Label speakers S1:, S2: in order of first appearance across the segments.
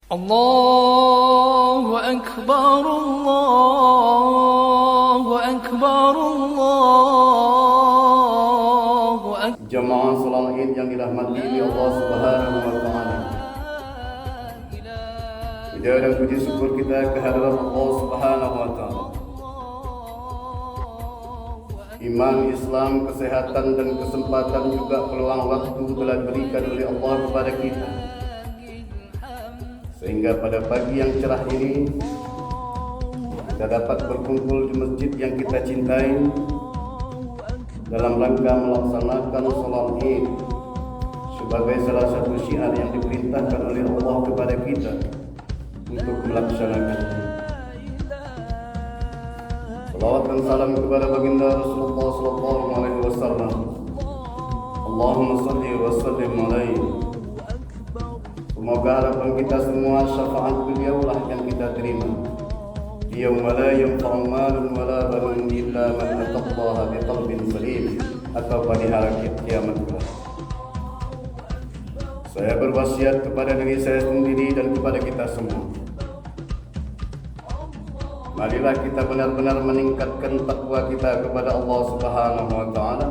S1: الله أكبر الله أكبر الله أكبر.
S2: Jamaah salat Id yang dirahmati Allah Subhanahu wa taala. Puja dan puji syukur kita kehadirat Allah Subhanahu wa taala. Iman, Islam, kesehatan dan kesempatan juga peluang waktu telah diberikan oleh Allah kepada kita. Sehingga pada pagi yang cerah ini kita dapat berkumpul di masjid yang kita cintai dalam rangka melaksanakan salat Id sebagai salah satu syiar yang diperintahkan oleh Allah kepada kita untuk melaksanakannya. Salawat dan salam kepada baginda Rasulullah sallallahu alaihi wasallam. Allahumma shalli wa sallim alaihi. Semoga harapan kita semua syafaat beliau lah yang kita terima. Yauma la yanfa'u malun wala banun illa man atallaha biqalbin salim, atau pada hari kiamat kelak. Saya berwasiat kepada diri saya sendiri dan kepada kita semua. Marilah kita benar-benar meningkatkan takwa kita kepada Allah Subhanahu wa taala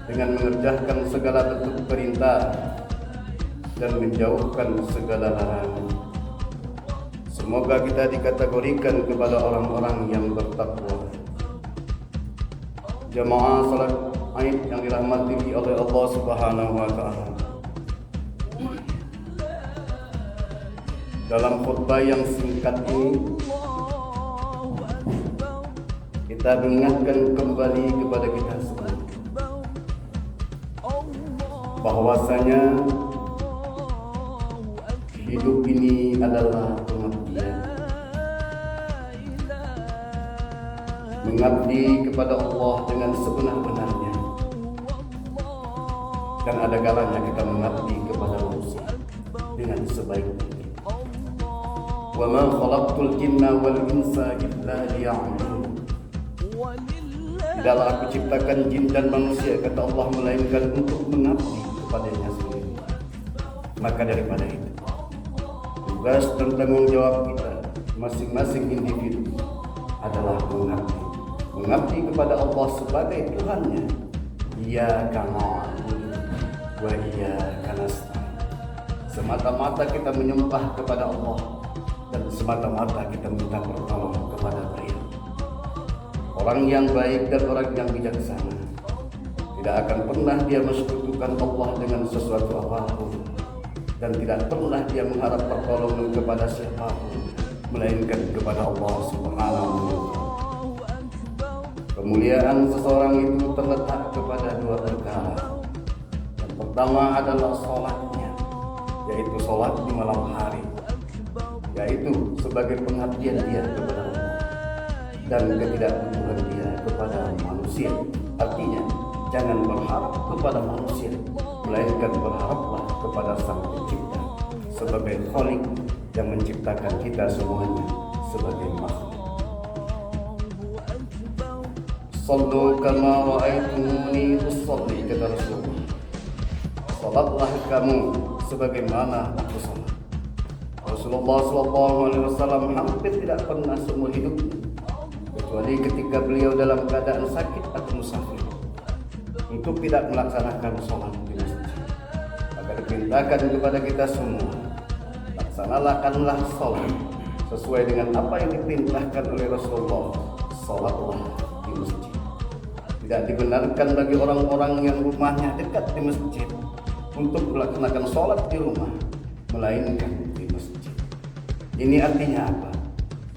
S2: dengan mengerjakan segala bentuk perintah dan menjauhkan segala larangan. Semoga kita dikategorikan kepada orang-orang yang bertakwa. Jamaah salat Id yang dirahmati oleh Allah Subhanahu wa taala. Dalam khutbah yang singkat ini kita mengingatkan kembali kepada kita semua bahwasanya hidup ini adalah pengabdian. Mengabdi kepada Allah dengan sebenar-benarnya. Dan ada kalanya kita mengabdi kepada manusia dengan sebaik-baiknya. Wa ma khalaqtul jinna wal insa illa liya'budun. Tidaklah aku ciptakan jin dan manusia, kata Allah, melainkan untuk mengabdi kepadanya sendiri. Maka daripada itu, tugas dan tanggung jawab kita masing-masing individu adalah mengabdi kepada Allah sebagai Tuhannya. Iyyaka na'budu wa iyyaka nasta'in. Semata-mata kita menyembah kepada Allah dan semata-mata kita minta pertolongan kepada beliau. Orang yang baik dan orang yang bijaksana tidak akan pernah dia mensekutukan Allah dengan sesuatu apapun, dan tidak pernah dia mengharap pertolongan kepada siapapun melainkan kepada Allah Subhanahu wa taala. Kemuliaan seseorang itu terletak kepada dua perkara. Yang pertama adalah salatnya, yaitu salat di malam hari, yaitu sebagai pengabdian dia kepada Allah dan ketidakbutuhan dia kepada manusia. Artinya, jangan berharap kepada manusia, melainkan berharaplah kepada Sang Pencipta sebagai Khalik yang menciptakan kita semuanya sebagai makhluk. Sallu kama ra'aitumuni usalli, kata Rasulullah. Salatlah kamu sebagaimana aku salat. Rasulullah sallallahu alaihi wasallam hampir tidak pernah seumur hidupnya, kecuali ketika beliau dalam keadaan sakit atau musafir, untuk tidak melaksanakan sholat di masjid. Maka diperintahkan kepada kita semua, laksanakanlah sholat sesuai dengan apa yang diperintahkan oleh Rasulullah. Sholatlah di masjid. Tidak dibenarkan bagi orang-orang yang rumahnya dekat di masjid untuk melaksanakan sholat di rumah, melainkan di masjid. Ini artinya apa?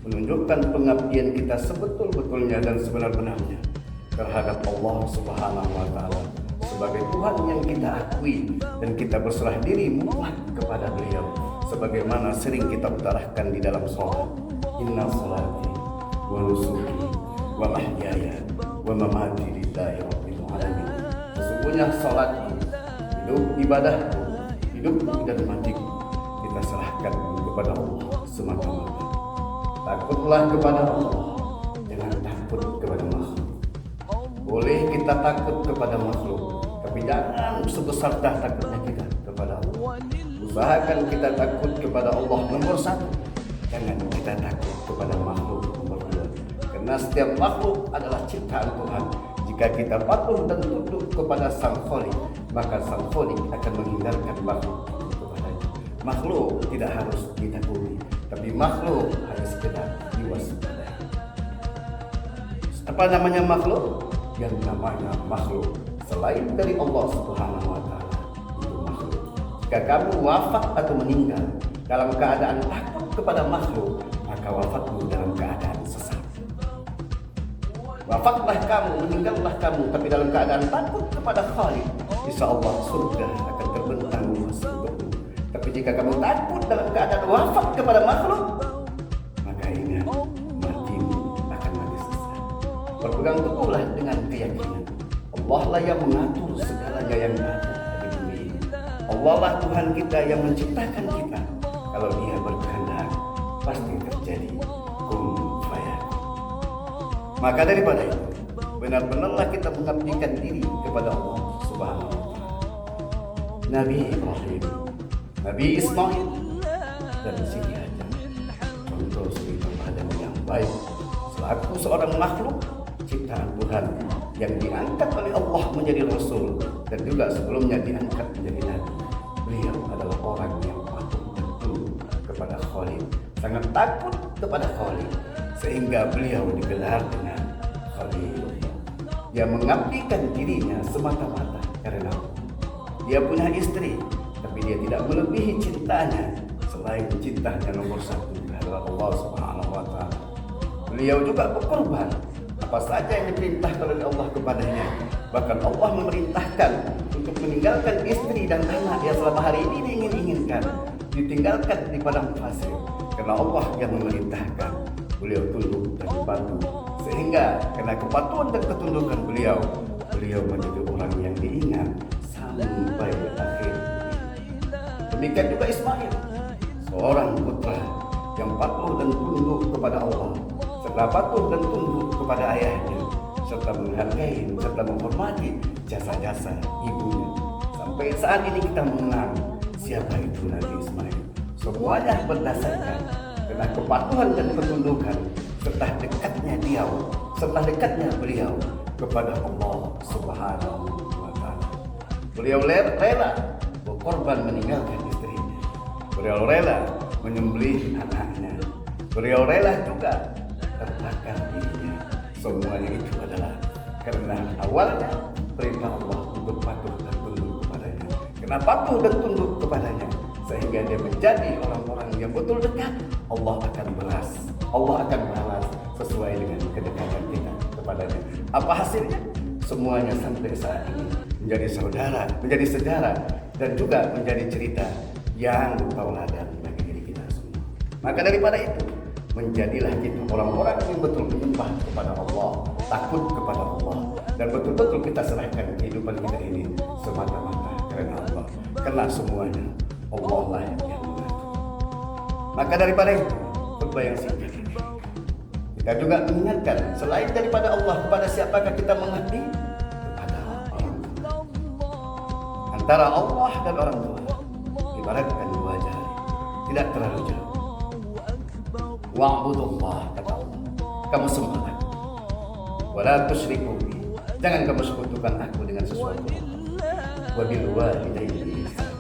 S2: Menunjukkan pengabdian kita sebetul-betulnya dan sebenar-benarnya terhadap Allah Subhanahu wa taala sebagai Tuhan yang kita akui, dan kita berserah diri mutlak kepada beliau sebagaimana sering kita utarakan di dalam sholat. Inna sholati wa nusuki wa mahyaya wa mamati lillahi rabbil alamin. Sesungguhnya sholatku, hidup ibadahku, hidupku dan matiku kita serahkan kepada Allah semata-mata. Takutlah kepada Allah, jangan takut kepada makhluk. Boleh kita takut kepada makhluk, tapi jangan sebesar takutnya kita kepada Allah. Usahakan kita takut kepada jangan kita takut kepada makhluk nomor dua. Karena setiap makhluk adalah ciptaan Tuhan. Jika kita patuh dan tunduk kepada Sang Khalik, maka Sang Khalik akan menghindarkan makhluk kepadanya. Makhluk tidak harus ditakuti, tapi makhluk harus kita diwaspadai. Apa namanya makhluk? Yang namanya makhluk selain dari Allah Subhanahu wa Ta'ala itu makhluk. Jika kamu wafat atau meninggal dalam keadaan takut kepada makhluk, maka wafatmu dalam keadaan sesat. Wafatlah kamu, meninggallah kamu, tapi dalam keadaan takut kepada Khalik, insya Allah surga akan terbentang luas untukmu. Tapi jika kamu takut dalam keadaan wafat kepada makhluk, maka ingat, matimu akan mati sesat. Berpegang teguhlah dengan keyakinan Allah lah yang mengatur segalanya yang ada di bumi ini. Allah lah Tuhan kita yang menciptakan kita. Kalau Dia berkehendak, pasti terjadi. Maka daripada itu, benar-benarlah kita mengabdikan diri kepada Allah Subhanahu wa Ta'ala. Nabi Ibrahim, Nabi Ismail, dan Siti Hajar, contoh suri teladan yang baik selaku seorang makhluk ciptaan Tuhan yang diangkat oleh Allah menjadi Rasul dan juga sebelumnya diangkat menjadi Nabi. Beliau adalah orang yang patuh dan tunduk kepada Khalik, sangat takut kepada Khalik, sehingga beliau digelar dengan Khalilullah. Dia mengabdikan dirinya semata-mata karena dia punya istri, tapi dia tidak melebihi cintanya selain cintanya nomor satu adalah Allah Subhanahu wa Ta'ala. Beliau juga berkorban apa saja yang diperintahkan oleh Allah kepadanya. Bahkan Allah memerintahkan untuk meninggalkan istri dan anak yang selama hari ini diinginkan, ditinggalkan di padang pasir, karena Allah yang memerintahkan. Beliau tunduk dan patuh, sehingga karena kepatuhan dan ketundukan beliau menjadi orang yang diingat sampai akhir. Demikian juga Ismail, seorang putra yang patuh dan tunduk kepada Allah, serta patuh dan tunduk kepada ayahnya, serta menghargai serta menghormati jasa-jasa ibunya. Sampai saat ini kita mengenal siapa itu Nabi Ismail. Semuanya berdasarkan karena kepatuhan dan ketundukan serta dekatnya beliau kepada Allah Subhanahu wa Ta'ala. Beliau rela berkorban meninggalkan istrinya. Beliau rela menyembelih anaknya. Beliau rela juga terbakar dirinya. Semuanya itu adalah karena awalnya perintah Allah untuk patuh dan tunduk kepadanya. Karena patuh dan tunduk kepadanya, sehingga dia menjadi orang-orang yang betul dekat. Allah akan balas sesuai dengan kedekatan kita kepadanya. Apa hasilnya? Semuanya sampai saat ini menjadi saudara, menjadi sejarah, dan juga menjadi cerita yang tauladan bagi diri kita semua. Maka daripada itu, menjadilah kita orang-orang yang betul menyembah kepada Allah, takut kepada Allah, dan betul-betul kita serahkan kehidupan kita ini semata-mata karena Allah. Karena semuanya Allah lah yang mengatur. Maka daripada itu, khutbah yang singkat ini, kita juga mengingatkan selain daripada Allah, kepada siapakah kita mengabdi? Kepada orang tua. Antara Allah dan orang tua ibaratkan dua jari, tidak terlalu jauh. Wa'budullah, kata Allah, kamu sembahlah, wala tusyriku bi, jangan kamu sekutukan aku dengan sesuatu. Wa bil walidayni ihsan,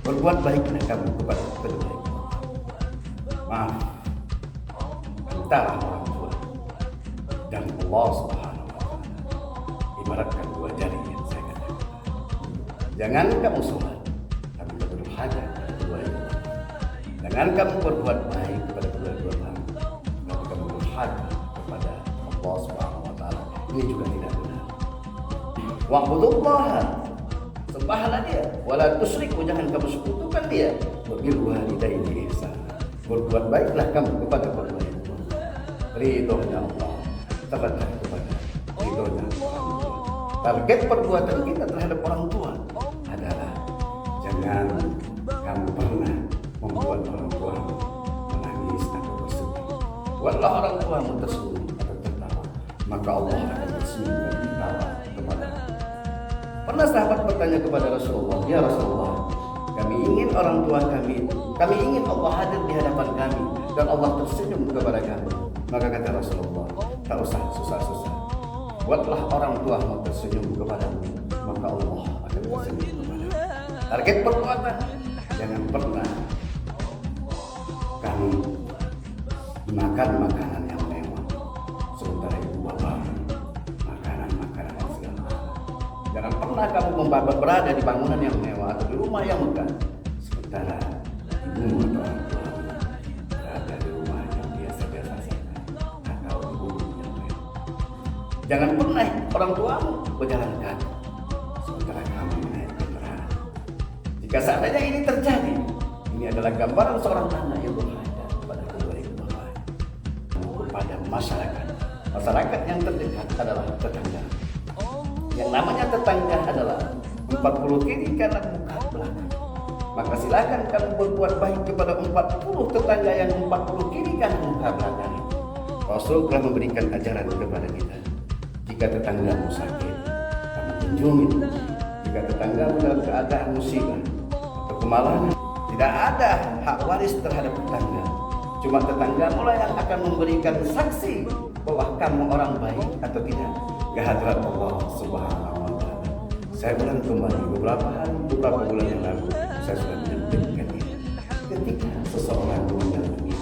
S2: berbuat baiklah kamu kepada kedua orang tua. Maaf, antara orang tua dan Allah Subhanahu wa Ta'ala ibaratkan dua jari yang saya katakan. Jangan kamu sholat, tapi kamu durhaka kepada kedua itu. Jangan kamu berbuat baik kepada kedua-dua orang, tapi kamu durhaka kepada Allah Subhanahu wa Ta'ala. Ini juga tidak benar. Wa'budullah, sembahlah dia, wala tusyriku, jangan kamu sekutukan dia. Wa bil walidayni ihsan, berbuat baiklah kamu kepada kedua orang tua. Ridhonya Allah terletak kepada ridhonya orang tua. Target perbuatan kita terhadap orang tua adalah jangan kamu pernah membuat orang tua menangis atau bersedih. Buatlah orang tuamu tersenyum atau tertawa, maka Allah akan tersenyum dan tertawa kepada. Pernah sahabat bertanya kepada Rasulullah, ya Rasulullah, kami Kami ingin orang tua kami ingin Allah hadir di hadapan kami dan Allah tersenyum kepada kami. Maka kata Rasulullah, tak usah susah-susah. Buatlah orang tuamu tersenyum kepadamu, maka Allah akan tersenyum kepadamu. Target perbuatan, jangan pernah kami makan makanan yang mewah, sementara itu bawa makanan yang segala. Jangan pernah kamu berada di bangunan yang mewah atau di rumah yang megah, sementara ibumu atau orang tuamu berada di rumah yang biasa-biasa saja atau di bumi yang mewah. Jangan pernah orang tuamu berjalan kaki, sementara kamu naik kendaraan. Jika seandainya ini terjadi, ini adalah gambaran seorang anak yang berada kepada kedua ibu bapa, kepada masyarakat yang terdekat adalah tetangga. Yang namanya tetangga adalah 40 kiri kanan muka belakang. Maka silakan kamu berbuat baik kepada 40 tetangga yang 40 kiri kanan muka belakang. Rasul telah memberikan ajaran kepada kita. Jika tetanggamu sakit, kamu kunjungi. Jika tetanggamu dalam keadaan musibah atau kemalangan, tidak ada hak waris terhadap tetangga. Cuma tetanggamu lah yang akan memberikan saksi bahwa kamu orang baik atau tidak ke hadirat Allah Subhanahu wa taala. Saya ulang kembali beberapa bulan yang lalu saya sudah menyampaikan ini. Ketika seseorang meninggal dunia,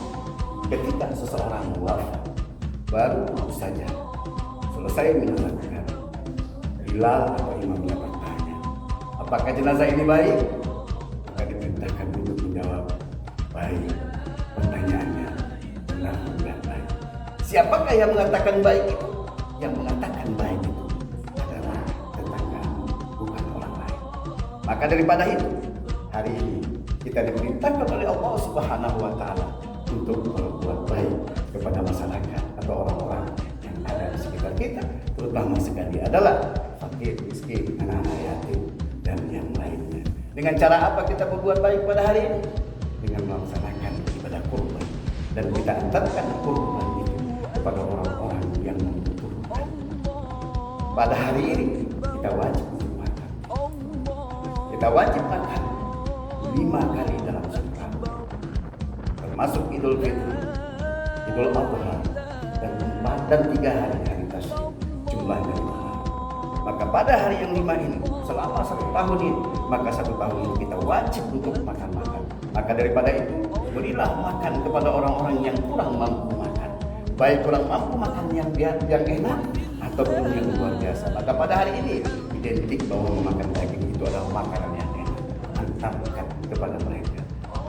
S2: ketika seseorang wafat, baru saja selesai menyelamatkan, Bilal atau imamnya bertanya, apakah jenazah ini baik? Maka diperintahkan untuk menjawab baik. Pertanyaannya benar baik. Siapakah yang mengatakan baik itu? Yang mengatakan baik itu adalah tetanggamu, bukan orang lain. Maka daripada itu, hari ini kita diperintahkan oleh Allah Subhanahu wa taala untuk berbuat baik kepada masyarakat atau orang-orang yang ada di sekitar kita, terutama sekali adalah fakir, miskin, anak-anak yatim dan yang lainnya. Dengan cara apa kita berbuat baik pada hari ini? Dengan melaksanakan ibadah kurban, dan kita antarkan kurban itu kepada orang-orang yang membutuhkan. Pada hari ini kita wajib untuk makan. Kita wajib makan 5 kali dalam sebulan, termasuk Idul Fitri, Idul Adha, dan 3 hari tasyrik, jumlahnya 5. Maka pada hari yang 5 ini, selama 1 tahun ini, maka 1 tahun ini kita wajib untuk makan. Maka daripada itu, berilah makan kepada orang-orang yang kurang mampu makan, baik kurang mampu makan yang enak ataupun yang luar biasa. Maka pada hari ini identik bahwa memakan daging itu adalah makanan yang enak. Antarkan kepada mereka.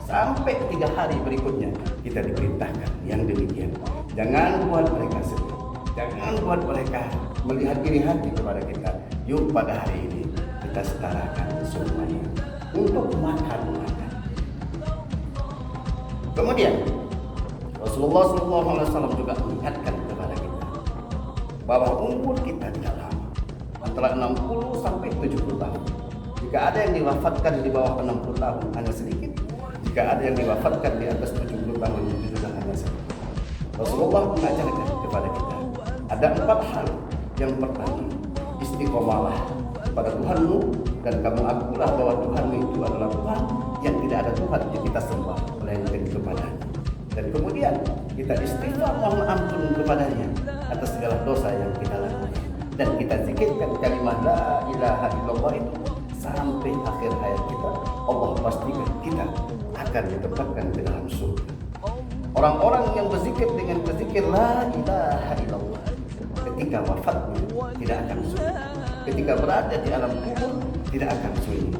S2: Sampai 3 hari berikutnya kita diperintahkan yang demikian. Jangan buat mereka sedih. Jangan buat mereka melihat iri hati kepada kita. Yuk pada hari ini kita setarakan semuanya untuk makan. Kemudian Rasulullah SAW juga mengingatkan kepada kita bahwa umur kita tidak lama, antara 60 sampai 70 tahun. Jika ada yang diwafatkan di bawah 60 tahun hanya sedikit, jika ada yang diwafatkan di atas 70 tahun itu juga hanya sedikit. Rasulullah mengajarkan kepada kita ada 4 hal. Yang pertama, istiqomalah kepada Tuhanmu dan kamu akulah bahwa Tuhanmu itu adalah Tuhan yang tidak ada Tuhan yang kita sembah melainkan kepadanya. Dan kemudian kita istighfar mohon ampun kepadanya atas segala dosa yang kita lakukan, dan kita zikirkan kalimat la ilaha illallah itu sampai akhir hayat kita. Allah pastikan kita akan ditempatkan ke dalam surga. Orang-orang yang berzikir dengan berzikir la ilaha illallah ketika wafatnya tidak akan sunyi, ketika berada di alam kubur tidak akan sunyi,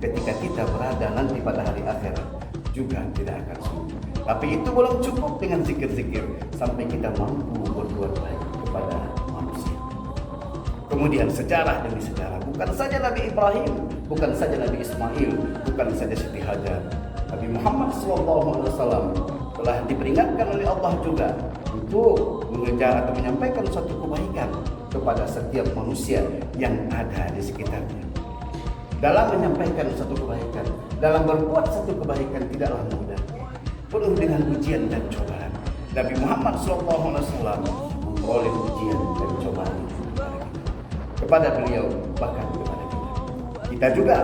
S2: ketika kita berada nanti pada hari akhirat juga tidak akan sunyi. Tapi itu belum cukup dengan zikir-zikir sampai kita mampu berbuat baik kepada manusia. Kemudian sejarah demi sejarah, bukan saja Nabi Ibrahim, bukan saja Nabi Ismail, bukan saja Siti Hajar, Nabi Muhammad SAW telah diperingatkan oleh Allah juga untuk mengejar atau menyampaikan suatu kebaikan kepada setiap manusia yang ada di sekitarnya. Dalam menyampaikan satu kebaikan, dalam berbuat satu kebaikan tidaklah mudah, penuh dengan ujian dan cobaan. Nabi Muhammad SAW memperoleh ujian dan cobaan kepada beliau, bahkan kepada kita. Kita juga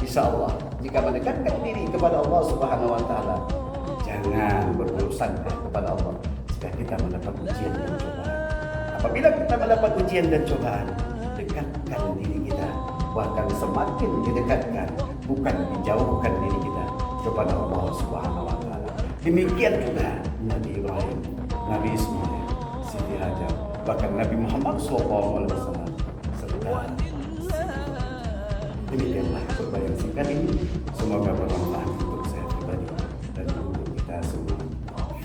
S2: insya Allah jika mendekatkan diri kepada Allah Subhanahu wa taala, jangan berburuk sangka kepada Allah jika kita mendapat ujian dan cobaan. Apabila kita mendapat ujian dan cobaan, dekatkan diri kita, bahkan semakin didekatkan, bukan dijauhkan diri kita kepada Allah Subhanahu wa taala. Demikian juga Nabi Ibrahim, Nabi Ismail, Siti Hajar, bahkan Nabi Muhammad SAW serta demikianlah berbayang singkat ini. Semoga bermanfaat untuk saya pribadi dan untuk kita semua.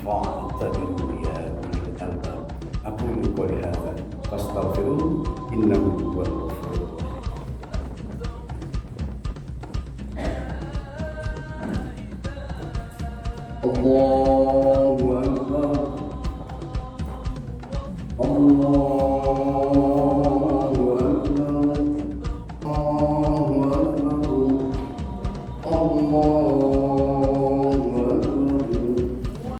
S2: Fa'tabiru ya ulil albab. Aqulu qouli hadza fastaghfiruhu innahu huwal ghafurur rahim. Allahu akbar. Allah